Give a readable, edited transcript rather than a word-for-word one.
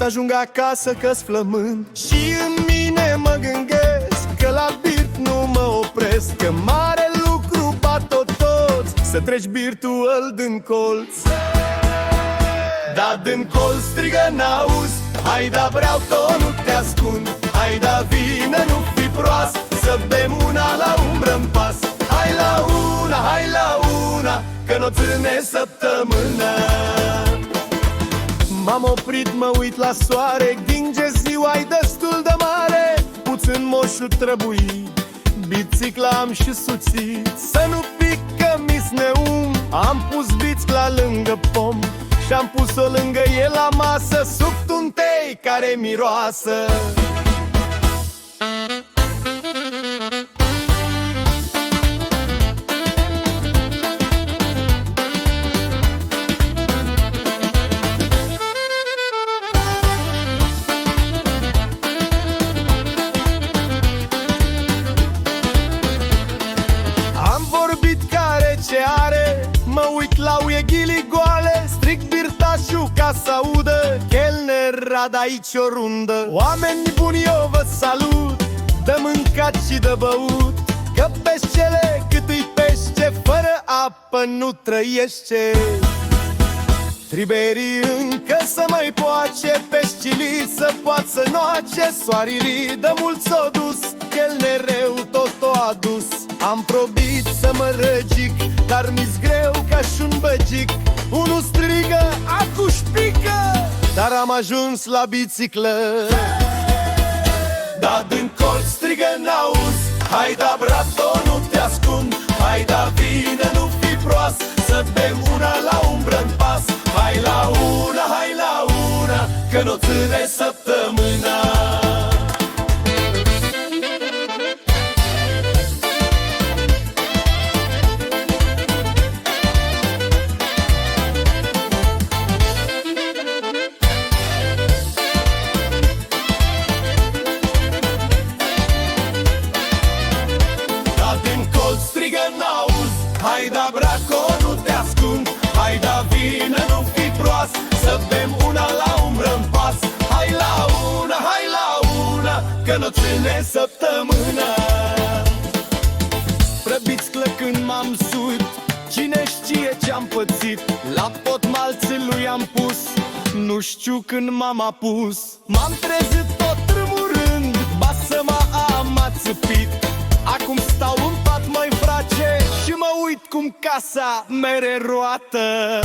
să ajung acasă că-s flămând. Și în mine mă gândesc că la birt nu mă opresc, că mare lucru bat-o toți să treci birtul îl din colț. Da din colț strigă n-auzi, hai da vreau tot, nu te ascund. Hai da vină, nu fi proast, să bem una la umbră-n pas. Hai la una, hai la una, că n-o ține săptămâna. M-am oprit, mă uit la soare, ghinge ziua-i destul de mare. Puțin moșul trebuie, bicicla am și suțit. Să nu pică mis neum, am pus bițcla lângă pom și-am pus-o lângă el la masă, sub tuntei care miroasă. Am vorbit care ce are, mă uit la uieghilii goale, stric birtașul ca să audă, chelner rad aici o rundă. Oameni buni, eu vă salut, de mâncat și de băut, că peștele cât îi pește, fără apă nu trăiește. Triberii încă să mai poace, peștilii să poată să noace. Soaririi de mult s-o dus, chelnereu tot o adus. Am probit să mă răgic, dar mi-s greu ca și un băgic. Unul strigă, acu-și pică, dar am ajuns la biciclă. Da din colț strigă n-auzi, hai da brato, nu te ascund. Hai da vină, nu fi proast, să bem una la umbră-n pas. Hai la una, că n-o ține săptămâna. Da din colț strigă n-auzi, hai da braco, nu te ascund. Hai da vină, nu fi proast, să bem una la umbră-n pas. Hai la una, că n-o ține săptămâna. Prăbițclă când m-am suit, cine știe ce-am pățit. La pot malții lui am pus, nu știu când m-am apus. M-am trezit tot tremurând, ba să mă am ațăpit. Acum stau în pat, măi frate, și mă uit cum casa mere roată.